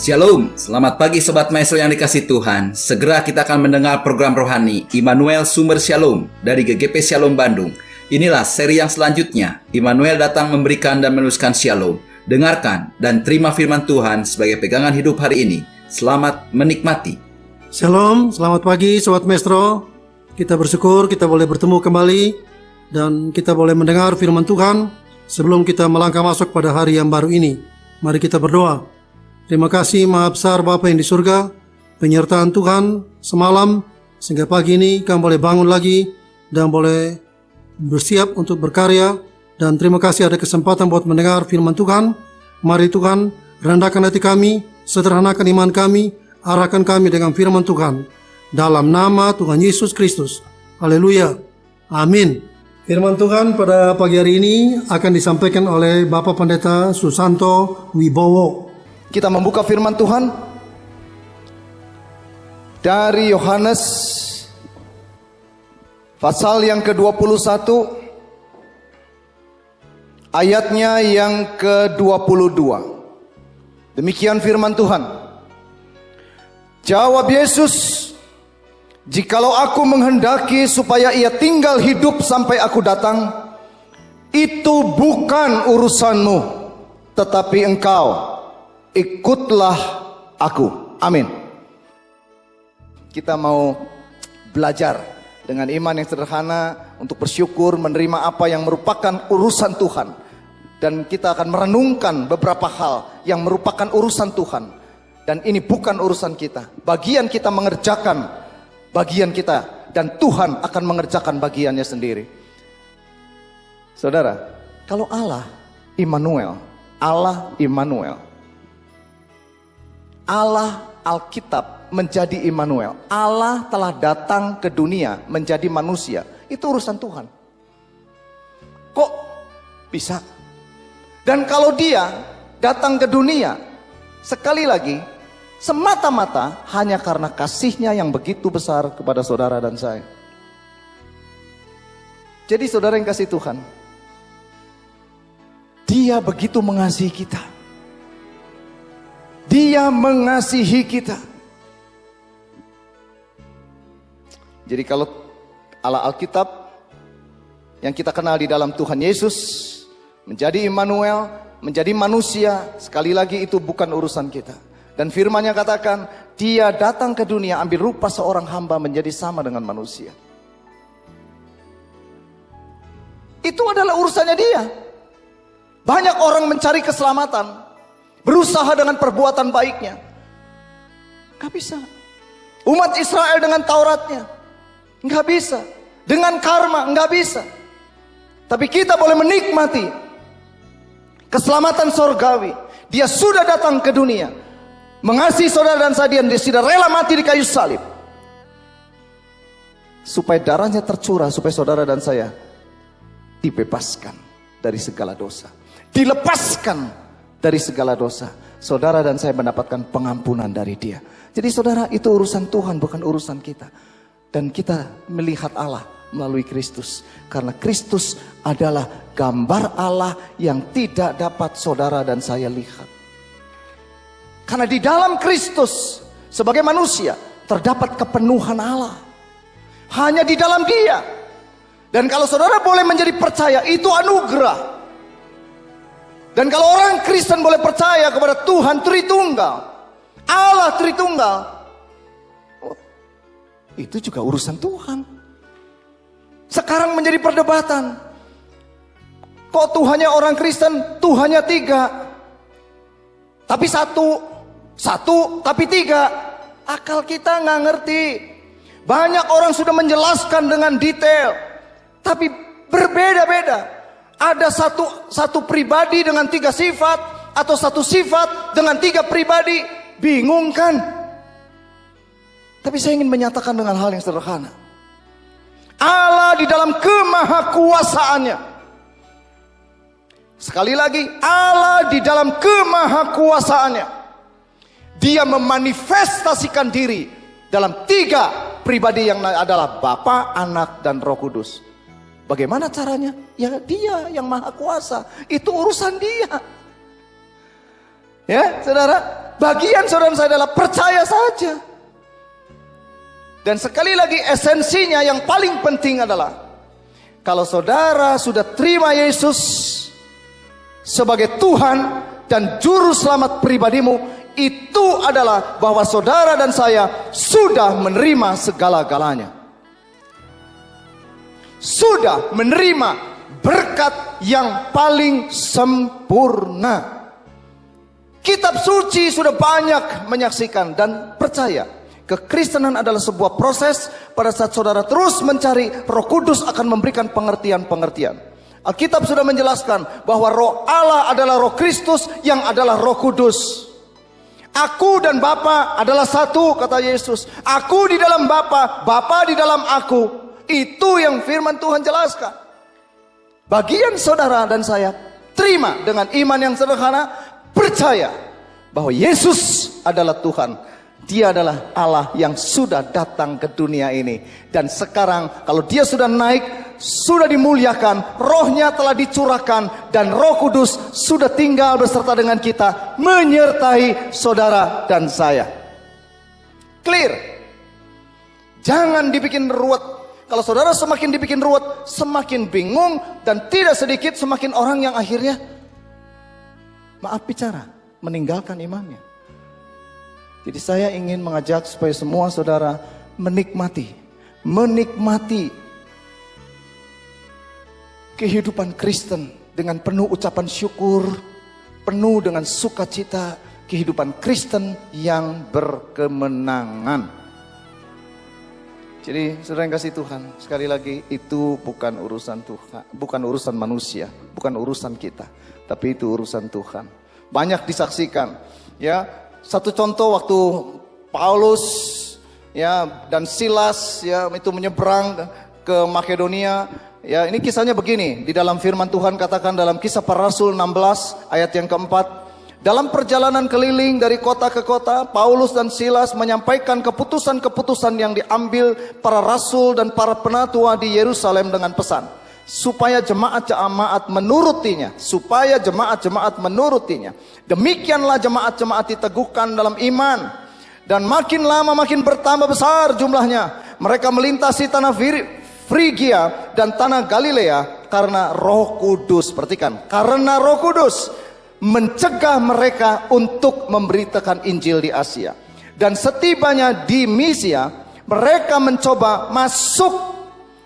Shalom, selamat pagi Sobat Maestro yang dikasih Tuhan. Segera kita akan mendengar program rohani Immanuel Sumber Shalom dari GGP Shalom Bandung. Inilah seri yang selanjutnya. Immanuel datang memberikan dan meneruskan Shalom. Dengarkan dan terima firman Tuhan sebagai pegangan hidup hari ini. Selamat menikmati. Shalom, selamat pagi Sobat Maestro. Kita bersyukur kita boleh bertemu kembali dan kita boleh mendengar firman Tuhan sebelum kita melangkah masuk pada hari yang baru ini. Mari kita berdoa. Terima kasih Maha Besar Bapa yang di surga, penyertaan Tuhan semalam sehingga pagi ini kami boleh bangun lagi dan boleh bersiap untuk berkarya. Dan terima kasih ada kesempatan buat mendengar firman Tuhan. Mari Tuhan rendahkan hati kami, sederhanakan iman kami, arahkan kami dengan firman Tuhan. Dalam nama Tuhan Yesus Kristus. Haleluya. Amin. Firman Tuhan pada pagi hari ini akan disampaikan oleh Bapak Pendeta Susanto Wibowo. Kita membuka firman Tuhan dari Yohanes pasal yang ke-21 ayatnya yang ke-22. Demikian firman Tuhan. Jawab Yesus, "Jikalau aku menghendaki supaya ia tinggal hidup sampai aku datang, itu bukan urusanmu, tetapi engkau ikutlah aku." Amin. Kita mau belajar dengan iman yang sederhana untuk bersyukur, menerima apa yang merupakan urusan Tuhan. Dan kita akan merenungkan beberapa hal yang merupakan urusan Tuhan. Dan ini bukan urusan kita. Bagian kita mengerjakan bagian kita, dan Tuhan akan mengerjakan bagiannya sendiri. Saudara, kalau Allah Immanuel, Allah Alkitab menjadi Immanuel, Allah telah datang ke dunia menjadi manusia, itu urusan Tuhan. Kok bisa? Dan kalau dia datang ke dunia, sekali lagi, semata-mata hanya karena kasihnya yang begitu besar kepada saudara dan saya. Jadi saudara yang kasih Tuhan, Dia begitu mengasihi kita. Dia mengasihi kita. Jadi kalau Allah Alkitab yang kita kenal di dalam Tuhan Yesus menjadi Immanuel, menjadi manusia, sekali lagi itu bukan urusan kita. Dan firman-Nya katakan, Dia datang ke dunia ambil rupa seorang hamba menjadi sama dengan manusia. Itu adalah urusannya Dia. Banyak orang mencari keselamatan, berusaha dengan perbuatan baiknya, gak bisa. Umat Israel dengan Tauratnya, gak bisa. Dengan karma, gak bisa. Tapi kita boleh menikmati keselamatan sorgawi. Dia sudah datang ke dunia, mengasihi saudara dan saya, dia sudah rela mati di kayu salib, supaya darahnya tercurah, supaya saudara dan saya dibebaskan dari segala dosa, dilepaskan dari segala dosa. Saudara dan saya mendapatkan pengampunan dari Dia. Jadi saudara, itu urusan Tuhan, bukan urusan kita. Dan kita melihat Allah melalui Kristus, karena Kristus adalah gambar Allah yang tidak dapat saudara dan saya lihat. Karena di dalam Kristus sebagai manusia terdapat kepenuhan Allah, hanya di dalam Dia. Dan kalau saudara boleh menjadi percaya, itu anugerah. Dan kalau orang Kristen boleh percaya kepada Tuhan Tritunggal, Allah Tritunggal, itu juga urusan Tuhan. Sekarang menjadi perdebatan, kok Tuhannya orang Kristen, Tuhannya 3, tapi satu tapi 3. Akal kita nggak ngerti. Banyak orang sudah menjelaskan dengan detail, tapi berbeda-beda. Ada satu pribadi dengan 3 sifat, atau satu sifat dengan 3 pribadi. Bingung kan? Tapi saya ingin menyatakan dengan hal yang sederhana. Allah di dalam kemahakuasaannya, sekali lagi, Allah di dalam kemahakuasaannya, Dia memanifestasikan diri dalam 3 pribadi yang adalah Bapa, Anak, dan Roh Kudus. Bagaimana caranya? Ya Dia yang maha kuasa. Itu urusan Dia. Ya saudara, bagian saudara dan saya adalah percaya saja. Dan sekali lagi esensinya yang paling penting adalah kalau saudara sudah terima Yesus sebagai Tuhan dan juru selamat pribadimu, itu adalah bahwa saudara dan saya sudah menerima segala-galanya. Sudah menerima berkat yang paling sempurna. Kitab suci sudah banyak menyaksikan dan percaya. Kekristenan adalah sebuah proses. Pada saat saudara terus mencari, Roh Kudus akan memberikan pengertian-pengertian. Alkitab sudah menjelaskan bahwa Roh Allah adalah Roh Kristus yang adalah Roh Kudus. Aku dan Bapa adalah satu, kata Yesus. Aku di dalam Bapa, Bapa di dalam aku. Itu yang firman Tuhan jelaskan. Bagian saudara dan saya terima dengan iman yang sederhana, percaya bahwa Yesus adalah Tuhan. Dia adalah Allah yang sudah datang ke dunia ini. Dan sekarang kalau dia sudah naik, sudah dimuliakan, rohnya telah dicurahkan, dan Roh Kudus sudah tinggal beserta dengan kita, menyertai saudara dan saya. Clear? Jangan dibikin ruwet. Kalau saudara semakin dibikin ruwet, semakin bingung, dan tidak sedikit semakin orang yang akhirnya, maaf bicara, meninggalkan imannya. Jadi saya ingin mengajak supaya semua saudara menikmati kehidupan Kristen dengan penuh ucapan syukur, penuh dengan sukacita, kehidupan Kristen yang berkemenangan. Jadi saudara yang kasih Tuhan, sekali lagi itu bukan urusan Tuhan, bukan urusan manusia, bukan urusan kita, tapi itu urusan Tuhan. Banyak disaksikan, ya. Satu contoh waktu Paulus, ya, dan Silas, ya, itu menyeberang ke Makedonia. Ya, ini kisahnya begini, di dalam firman Tuhan katakan dalam Kisah Para Rasul 16 ayat yang keempat. Dalam perjalanan keliling dari kota ke kota, Paulus dan Silas menyampaikan keputusan-keputusan yang diambil para rasul dan para penatua di Yerusalem dengan pesan supaya jemaat-jemaat menurutinya, Demikianlah jemaat-jemaat diteguhkan dalam iman, dan makin lama makin bertambah besar jumlahnya. Mereka melintasi tanah Frigia dan tanah Galilea karena Roh Kudus. Perhatikan, karena Roh Kudus mencegah mereka untuk memberitakan Injil di Asia. Dan setibanya di Misia, mereka mencoba masuk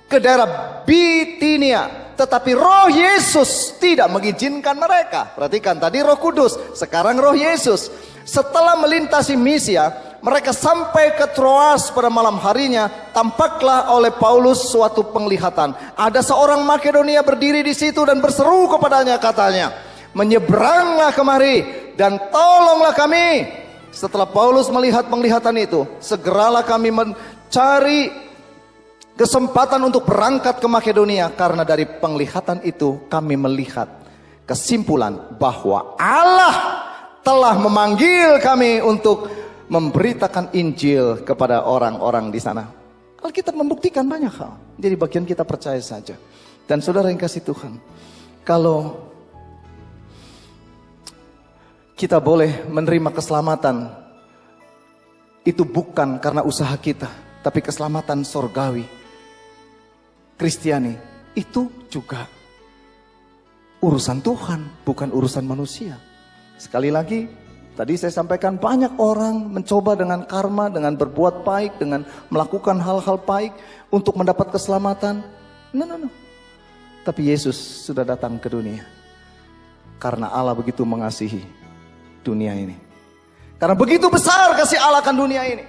ke daerah Bitinia, tetapi Roh Yesus tidak mengizinkan mereka. Perhatikan, tadi Roh Kudus, sekarang Roh Yesus. Setelah melintasi Misia, mereka sampai ke Troas. Pada malam harinya tampaklah oleh Paulus suatu penglihatan. Ada seorang Makedonia berdiri di situ dan berseru kepadanya, katanya, menyeberanglah kemari dan tolonglah kami. Setelah Paulus melihat penglihatan itu, segeralah kami mencari kesempatan untuk berangkat ke Makedonia, karena dari penglihatan itu kami melihat kesimpulan bahwa Allah telah memanggil kami untuk memberitakan Injil kepada orang-orang di sana. Alkitab membuktikan banyak hal. Jadi bagian kita percaya saja. Dan saudara yang kasih Tuhan, kalau kita boleh menerima keselamatan, itu bukan karena usaha kita, tapi keselamatan sorgawi. Kristiani itu juga urusan Tuhan, bukan urusan manusia. Sekali lagi, tadi saya sampaikan banyak orang mencoba dengan karma, dengan berbuat baik, dengan melakukan hal-hal baik untuk mendapat keselamatan. No. Tapi Yesus sudah datang ke dunia karena Allah begitu mengasihi dunia ini. Karena begitu besar kasih Allah akan dunia ini,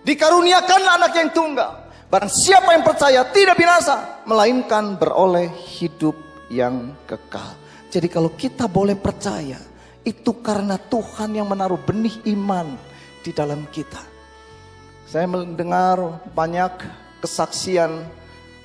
dikaruniakanlah anak yang tunggal. Barang siapa yang percaya tidak binasa, melainkan beroleh hidup yang kekal. Jadi kalau kita boleh percaya, itu karena Tuhan yang menaruh benih iman di dalam kita. Saya mendengar banyak kesaksian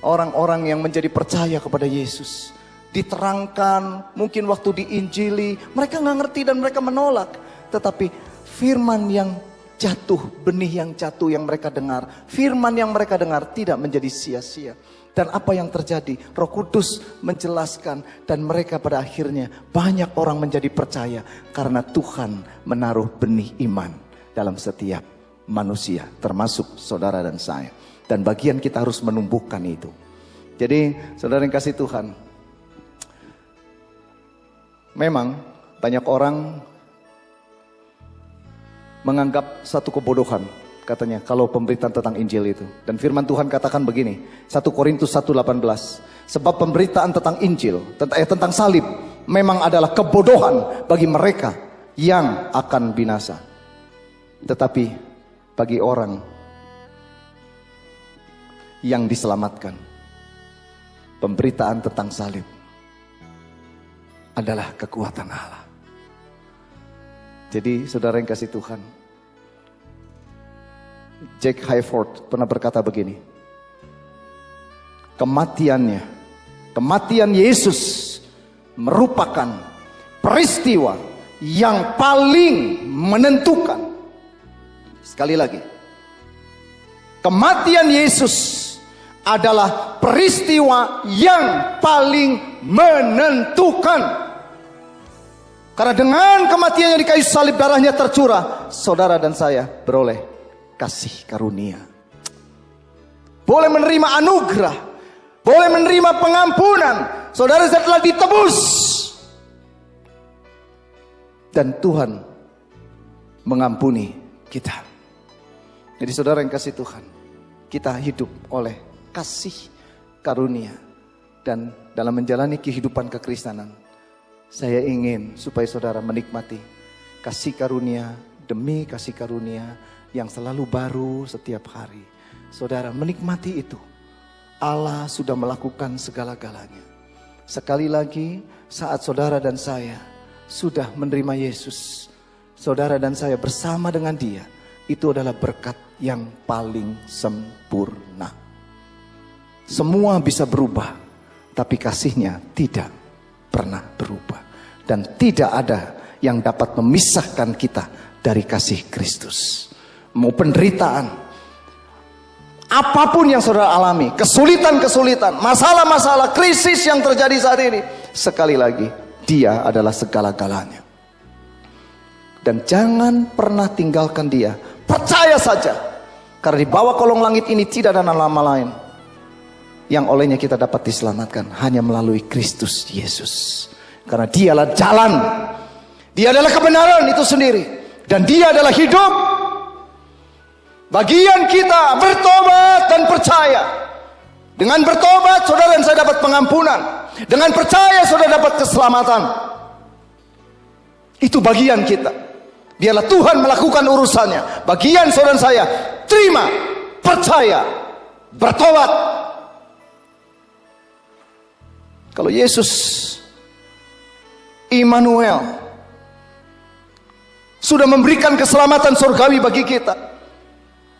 orang-orang yang menjadi percaya kepada Yesus. Diterangkan, mungkin waktu diinjili, mereka nggak ngerti dan mereka menolak. Tetapi firman yang jatuh, benih yang jatuh yang mereka dengar, firman yang mereka dengar tidak menjadi sia-sia. Dan apa yang terjadi? Roh Kudus menjelaskan, dan mereka pada akhirnya banyak orang menjadi percaya karena Tuhan menaruh benih iman dalam setiap manusia, termasuk saudara dan saya. Dan bagian kita harus menumbuhkan itu. Jadi saudara yang kasih Tuhan, memang banyak orang menganggap satu kebodohan katanya kalau pemberitaan tentang Injil itu. Dan firman Tuhan katakan begini, 1 Korintus 1:18, sebab pemberitaan tentang Injil, tentang salib memang adalah kebodohan bagi mereka yang akan binasa. Tetapi bagi orang yang diselamatkan, pemberitaan tentang salib adalah kekuatan Allah. Jadi saudara yang kasih Tuhan, Jack Hayford pernah berkata begini, kematian Yesus merupakan peristiwa yang paling menentukan. Sekali lagi, kematian Yesus adalah peristiwa yang paling menentukan. Karena dengan kematiannya di kayu salib, darahnya tercurah, saudara dan saya beroleh kasih karunia, boleh menerima anugerah, boleh menerima pengampunan. Saudara saya telah ditebus, dan Tuhan mengampuni kita. Jadi saudara yang kasih Tuhan, kita hidup oleh kasih karunia. Dan dalam menjalani kehidupan kekristenan, saya ingin supaya saudara menikmati kasih karunia demi kasih karunia yang selalu baru setiap hari. Saudara menikmati itu. Allah sudah melakukan segala-galanya. Sekali lagi, saat saudara dan saya sudah menerima Yesus, saudara dan saya bersama dengan Dia, itu adalah berkat yang paling sempurna. Semua bisa berubah, tapi kasih-Nya tidak pernah berubah. Dan tidak ada yang dapat memisahkan kita dari kasih Kristus. Mau penderitaan, apapun yang saudara alami, kesulitan-kesulitan, masalah-masalah, krisis yang terjadi saat ini, sekali lagi, Dia adalah segala-galanya. Dan jangan pernah tinggalkan Dia. Percaya saja, karena di bawah kolong langit ini tidak ada nama lain yang olehnya kita dapat diselamatkan, hanya melalui Kristus Yesus. Karena Dialah jalan, Dia adalah kebenaran itu sendiri, dan Dia adalah hidup. Bagian kita bertobat dan percaya. Dengan bertobat, saudara dan saya dapat pengampunan. Dengan percaya, saudara dapat keselamatan. Itu bagian kita. Biarlah Tuhan melakukan urusannya. Bagian saudara dan saya, terima, percaya, bertobat. Kalau Yesus Immanuel sudah memberikan keselamatan surgawi bagi kita,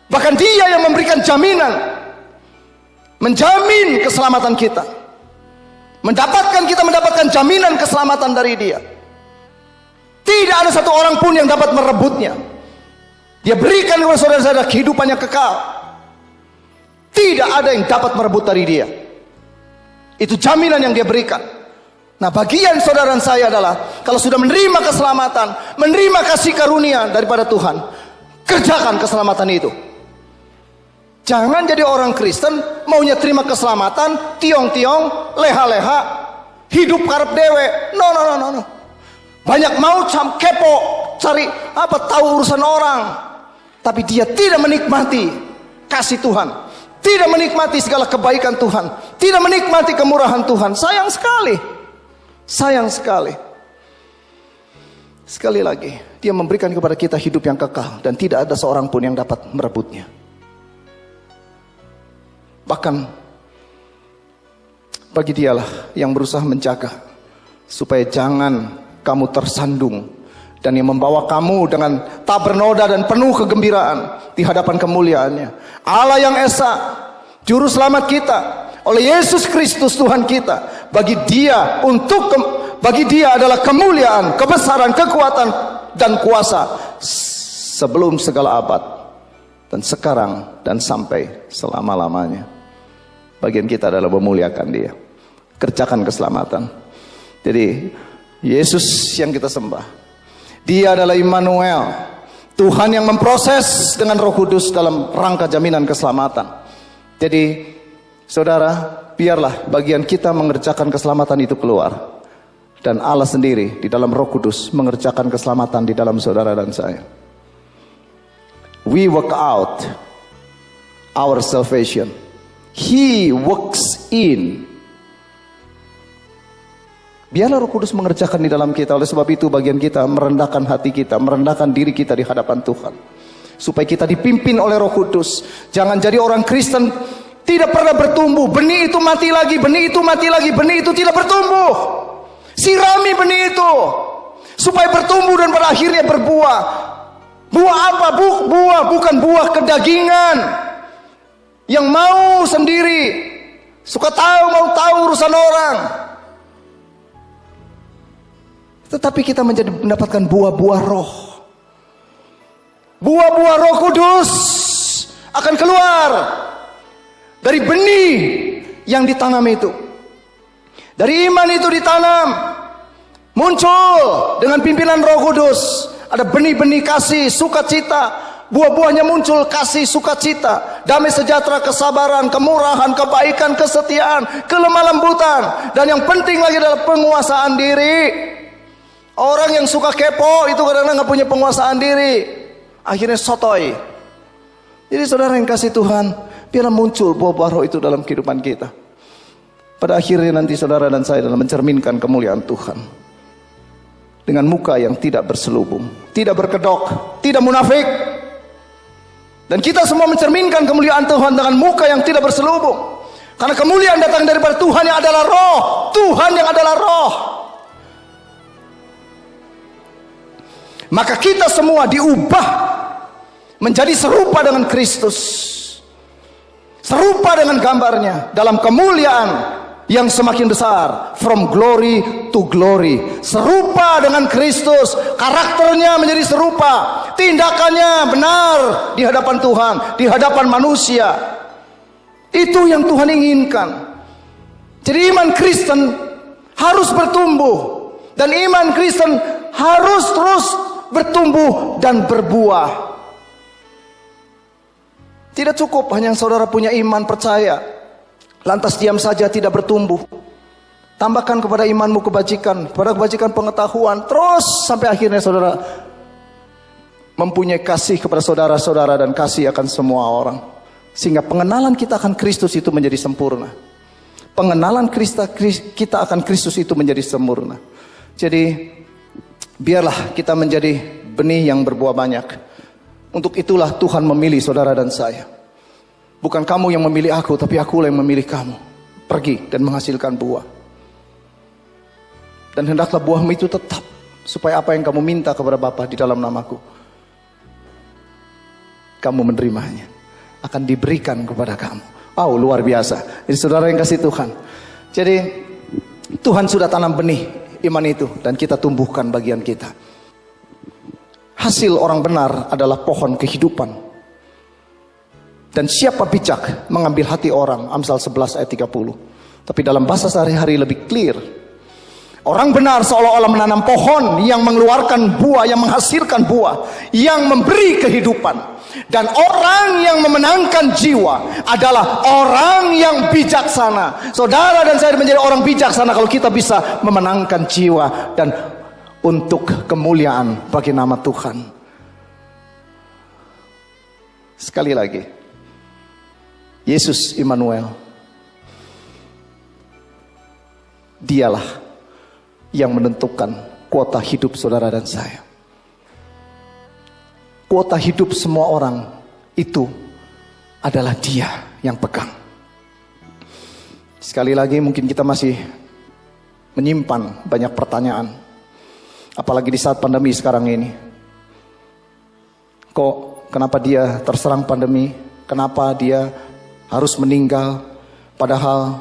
bahkan Dia yang memberikan jaminan, menjamin keselamatan kita, kita mendapatkan jaminan keselamatan dari Dia. Tidak ada satu orang pun yang dapat merebutnya. Dia berikan kepada saudara-saudara kehidupan yang kekal. Tidak ada yang dapat merebut dari Dia. Itu jaminan yang Dia berikan. Nah, bagian saudara dan saya adalah, kalau sudah menerima keselamatan, menerima kasih karunia daripada Tuhan, kerjakan keselamatan itu. Jangan jadi orang Kristen maunya terima keselamatan, tiong-tiong, leha-leha, hidup karep dewe. No. Banyak mau kepo, cari tahu urusan orang, tapi dia tidak menikmati kasih Tuhan, tidak menikmati segala kebaikan Tuhan, tidak menikmati kemurahan Tuhan. Sayang sekali. Sekali lagi, Dia memberikan kepada kita hidup yang kekal, dan tidak ada seorang pun yang dapat merebutnya. Bahkan bagi Dialah yang berusaha menjaga supaya jangan kamu tersandung, dan yang membawa kamu dengan tak bernoda dan penuh kegembiraan di hadapan kemuliaannya. Allah yang Esa, Juru Selamat kita, oleh Yesus Kristus Tuhan kita. Bagi Dia adalah kemuliaan, kebesaran, kekuatan, dan kuasa sebelum segala abad, dan sekarang dan sampai selama-lamanya. Bagian kita adalah memuliakan Dia. Kerjakan keselamatan. Jadi Yesus yang kita sembah, Dia adalah Immanuel, Tuhan yang memproses dengan Roh Kudus dalam rangka jaminan keselamatan. Jadi saudara, biarlah bagian kita mengerjakan keselamatan itu keluar, dan Allah sendiri di dalam Roh Kudus mengerjakan keselamatan di dalam saudara dan saya. We work out our salvation, He works in. Biarlah Roh Kudus mengerjakan di dalam kita. Oleh sebab itu bagian kita merendahkan hati kita, merendahkan diri kita di hadapan Tuhan, supaya kita dipimpin oleh Roh Kudus. Jangan jadi orang Kristen tidak pernah bertumbuh. Benih itu mati lagi, benih itu mati lagi, benih itu tidak bertumbuh. Sirami benih itu supaya bertumbuh dan pada akhirnya berbuah. Buah apa? Buah bukan buah kedagingan yang mau sendiri, suka mau tahu urusan orang. Tetapi kita mendapatkan buah-buah roh. Buah-buah Roh Kudus akan keluar dari benih yang ditanam itu. Dari iman itu ditanam, muncul dengan pimpinan Roh Kudus. Ada benih-benih kasih, sukacita. Buah-buahnya muncul kasih, sukacita, damai sejahtera, kesabaran, kemurahan, kebaikan, kesetiaan, kelemah lembutan. Dan yang penting lagi adalah penguasaan diri. Orang yang suka kepo itu kadang-kadang nggak punya penguasaan diri, akhirnya sotoy. Jadi saudara yang kasih Tuhan, biarlah muncul buah-buah roh itu dalam kehidupan kita. Pada akhirnya nanti saudara dan saya dalam mencerminkan kemuliaan Tuhan, dengan muka yang tidak berselubung, tidak berkedok, tidak munafik. Dan kita semua mencerminkan kemuliaan Tuhan dengan muka yang tidak berselubung, karena kemuliaan datang daripada Tuhan yang adalah roh. Tuhan yang adalah roh. Maka kita semua diubah menjadi serupa dengan Kristus, serupa dengan gambarnya dalam kemuliaan yang semakin besar, from glory to glory. Serupa dengan Kristus, karakternya menjadi serupa, tindakannya benar di hadapan Tuhan, di hadapan manusia. Itu yang Tuhan inginkan. Jadi iman Kristen harus bertumbuh, dan iman Kristen harus terus bertumbuh dan berbuah. Tidak cukup hanya saudara punya iman percaya, lantas diam saja tidak bertumbuh. Tambahkan kepada imanmu kebajikan, kepada kebajikan pengetahuan, terus sampai akhirnya saudara mempunyai kasih kepada saudara-saudara dan kasih akan semua orang, sehingga pengenalan kita akan Kristus itu menjadi sempurna. Pengenalan kita akan Kristus itu menjadi sempurna. Jadi biarlah kita menjadi benih yang berbuah banyak. Untuk itulah Tuhan memilih saudara dan saya. Bukan kamu yang memilih aku, tapi akulah yang memilih kamu. Pergi dan menghasilkan buah. Dan hendaklah buahmu itu tetap, supaya apa yang kamu minta kepada Bapa di dalam namaku, kamu menerimanya, akan diberikan kepada kamu. Oh, luar biasa. Jadi saudara yang kasih Tuhan, jadi Tuhan sudah tanam benih iman itu, dan kita tumbuhkan bagian kita. Hasil orang benar adalah pohon kehidupan. Dan siapa bijak mengambil hati orang, Amsal 11 ayat 30. Tapi dalam bahasa sehari-hari lebih clear. Orang benar seolah-olah menanam pohon yang mengeluarkan buah, yang menghasilkan buah, yang memberi kehidupan. Dan orang yang memenangkan jiwa adalah orang yang bijaksana. Saudara dan saya menjadi orang bijaksana kalau kita bisa memenangkan jiwa dan untuk kemuliaan bagi nama Tuhan. Sekali lagi, Yesus Immanuel, Dialah yang menentukan kuota hidup saudara dan saya. Kuota hidup semua orang itu adalah Dia yang pegang. Sekali lagi, mungkin kita masih menyimpan banyak pertanyaan, apalagi di saat pandemi sekarang ini. Kenapa dia terserang pandemi? Kenapa dia harus meninggal? Padahal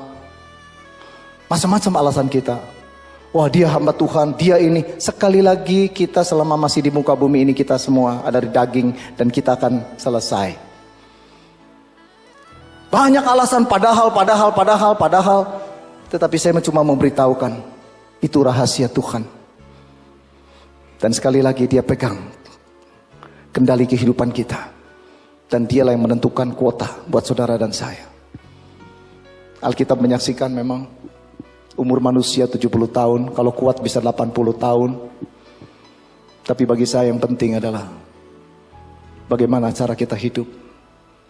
macam-macam alasan kita. Wah, dia hamba Tuhan, dia ini. Sekali lagi, kita selama masih di muka bumi ini, kita semua ada di daging, dan kita akan selesai. Banyak alasan padahal. Tetapi saya cuma memberitahukan, itu rahasia Tuhan. Dan sekali lagi dia pegang kendali kehidupan kita. Dan dialah yang menentukan kuota buat saudara dan saya. Alkitab menyaksikan memang umur manusia 70 tahun, kalau kuat bisa 80 tahun. Tapi bagi saya yang penting adalah bagaimana cara kita hidup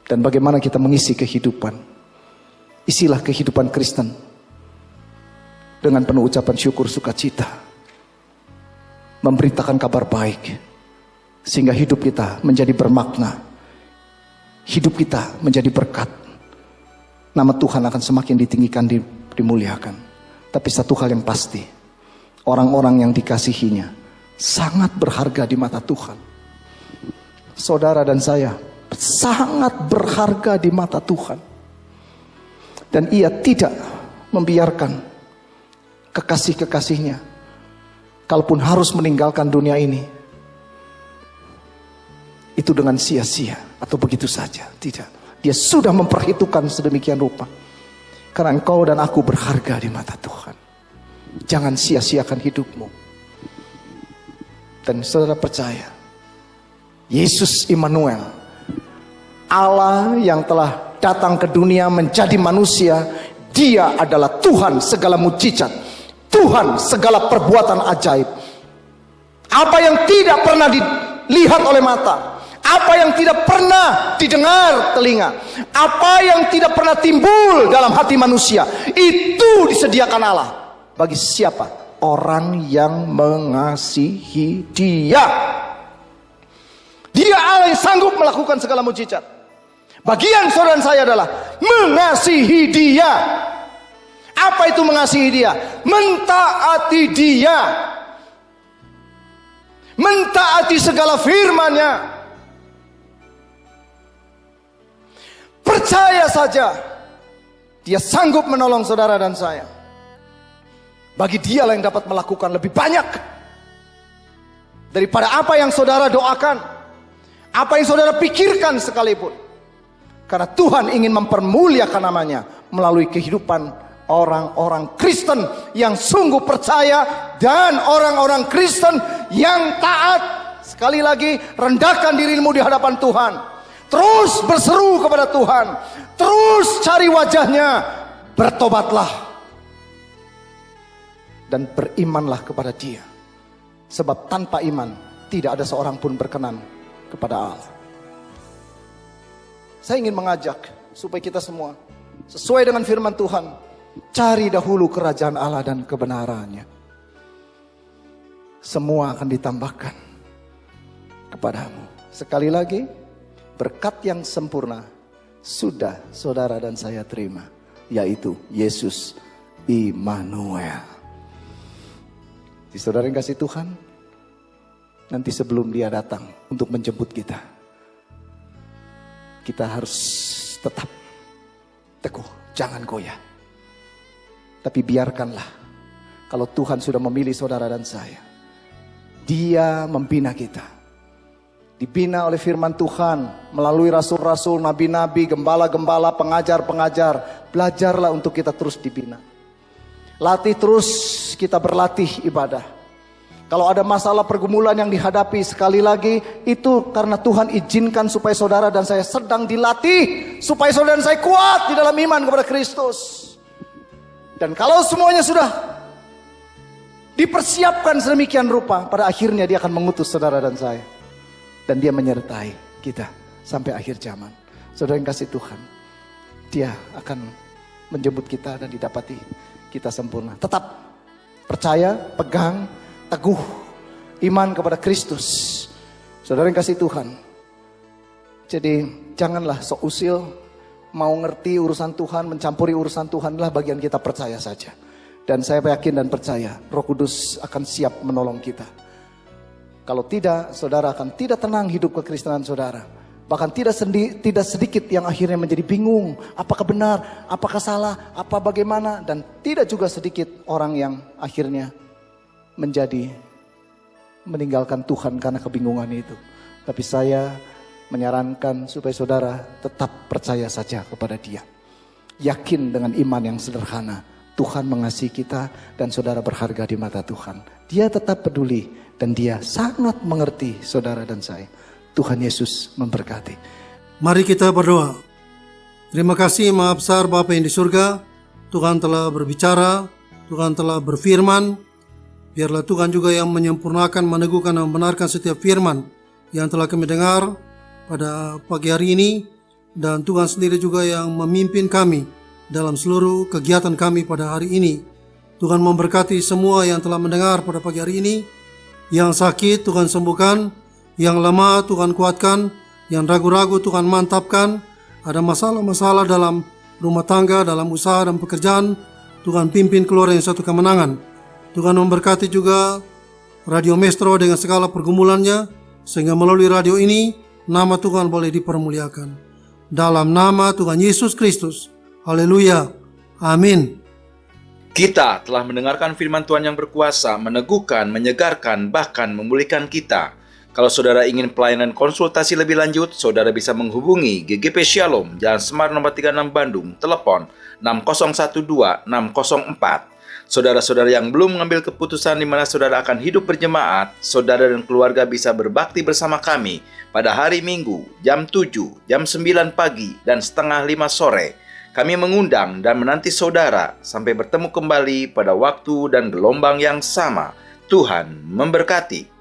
dan bagaimana kita mengisi kehidupan. Isilah kehidupan Kristen dengan penuh ucapan syukur sukacita, memberitakan kabar baik, sehingga hidup kita menjadi bermakna, hidup kita menjadi berkat. Nama Tuhan akan semakin ditinggikan, dimuliakan. Tapi satu hal yang pasti, orang-orang yang dikasihinya sangat berharga di mata Tuhan. Saudara dan saya sangat berharga di mata Tuhan. Dan ia tidak membiarkan kekasih-kekasihnya, kalaupun harus meninggalkan dunia ini, itu dengan sia-sia atau begitu saja. Tidak. Dia sudah memperhitungkan sedemikian rupa. Karena engkau dan aku berharga di mata Tuhan. Jangan sia-siakan hidupmu. Dan saudara percaya, Yesus Immanuel, Allah yang telah datang ke dunia menjadi manusia, dia adalah Tuhan segala mujizat, Tuhan segala perbuatan ajaib. Apa yang tidak pernah dilihat oleh mata, apa yang tidak pernah didengar telinga, apa yang tidak pernah timbul dalam hati manusia, itu disediakan Allah bagi siapa? Orang yang mengasihi dia. Dia Allah yang sanggup melakukan segala mujizat. Bagian saudara saya adalah mengasihi dia. Apa itu mengasihi dia? Mentaati dia, mentaati segala firman-Nya. Percaya saja, dia sanggup menolong saudara dan saya. Bagi dialah yang dapat melakukan lebih banyak daripada apa yang saudara doakan, apa yang saudara pikirkan sekalipun. Karena Tuhan ingin mempermuliakan namanya melalui kehidupan orang-orang Kristen yang sungguh percaya dan orang-orang Kristen yang taat. Sekali lagi, rendahkan dirimu di hadapan Tuhan. Terus berseru kepada Tuhan, terus cari wajahnya, bertobatlah dan berimanlah kepada dia. Sebab tanpa iman tidak ada seorang pun berkenan kepada Allah. Saya ingin mengajak supaya kita semua sesuai dengan firman Tuhan, cari dahulu kerajaan Allah dan kebenarannya. Semua akan ditambahkan kepadamu. Sekali lagi, berkat yang sempurna sudah saudara dan saya terima, yaitu Yesus Immanuel. Saudara yang kasih Tuhan, nanti sebelum dia datang untuk menjemput kita, kita harus tetap teguh, jangan goyah. Tapi biarkanlah, kalau Tuhan sudah memilih saudara dan saya, dia membina kita. Dibina oleh firman Tuhan, melalui rasul-rasul, nabi-nabi, gembala-gembala, pengajar-pengajar. Belajarlah untuk kita terus dibina. Latih terus, kita berlatih ibadah. Kalau ada masalah pergumulan yang dihadapi, sekali lagi itu karena Tuhan izinkan supaya saudara dan saya sedang dilatih, supaya saudara dan saya kuat di dalam iman kepada Kristus. Dan kalau semuanya sudah dipersiapkan sedemikian rupa, pada akhirnya dia akan mengutus saudara dan saya, dan dia menyertai kita sampai akhir zaman. Saudara yang kasih Tuhan, dia akan menjemput kita dan didapati kita sempurna. Tetap percaya, pegang, teguh iman kepada Kristus. Saudara yang kasih Tuhan, jadi janganlah sok usil, mau ngerti urusan Tuhan, mencampuri urusan Tuhan. Lah bagian kita percaya saja. Dan saya yakin dan percaya Roh Kudus akan siap menolong kita. Kalau tidak, saudara akan tidak tenang hidup kekristenan saudara. Bahkan tidak sedikit yang akhirnya menjadi bingung, apakah benar, apakah salah, apa bagaimana. Dan tidak juga sedikit orang yang akhirnya meninggalkan Tuhan karena kebingungan itu. Tapi saya menyarankan supaya saudara tetap percaya saja kepada dia. yakin dengan iman yang sederhana. Tuhan mengasihi kita dan saudara berharga di mata Tuhan. Dia tetap peduli dan dia sangat mengerti saudara dan saya. Tuhan Yesus memberkati. Mari kita berdoa. Terima kasih Maha Besar Bapa yang di surga. Tuhan telah berbicara, Tuhan telah berfirman. Biarlah Tuhan juga yang menyempurnakan, meneguhkan dan membenarkan setiap firman yang telah kami dengar pada pagi hari ini. Dan Tuhan sendiri juga yang memimpin kami dalam seluruh kegiatan kami pada hari ini. Tuhan memberkati semua yang telah mendengar pada pagi hari ini. Yang sakit Tuhan sembuhkan, yang lemah Tuhan kuatkan, yang ragu-ragu Tuhan mantapkan. Ada masalah-masalah dalam rumah tangga, dalam usaha dan pekerjaan, Tuhan pimpin keluar yang satu kemenangan. Tuhan memberkati juga Radio Maestro dengan segala pergumulannya, sehingga melalui radio ini nama Tuhan boleh dipermuliakan. Dalam nama Tuhan Yesus Kristus. Haleluya. Amin. Kita telah mendengarkan firman Tuhan yang berkuasa, meneguhkan, menyegarkan, bahkan memulihkan kita. Kalau saudara ingin pelayanan konsultasi lebih lanjut, saudara bisa menghubungi GGP Shalom, Jalan Semar nomor 36 Bandung, telepon 6012-604. Saudara-saudara yang belum mengambil keputusan di mana saudara akan hidup berjemaat, saudara dan keluarga bisa berbakti bersama kami pada hari Minggu, jam 7, jam 9 pagi, dan setengah 5 sore. Kami mengundang dan menanti saudara sampai bertemu kembali pada waktu dan gelombang yang sama. Tuhan memberkati.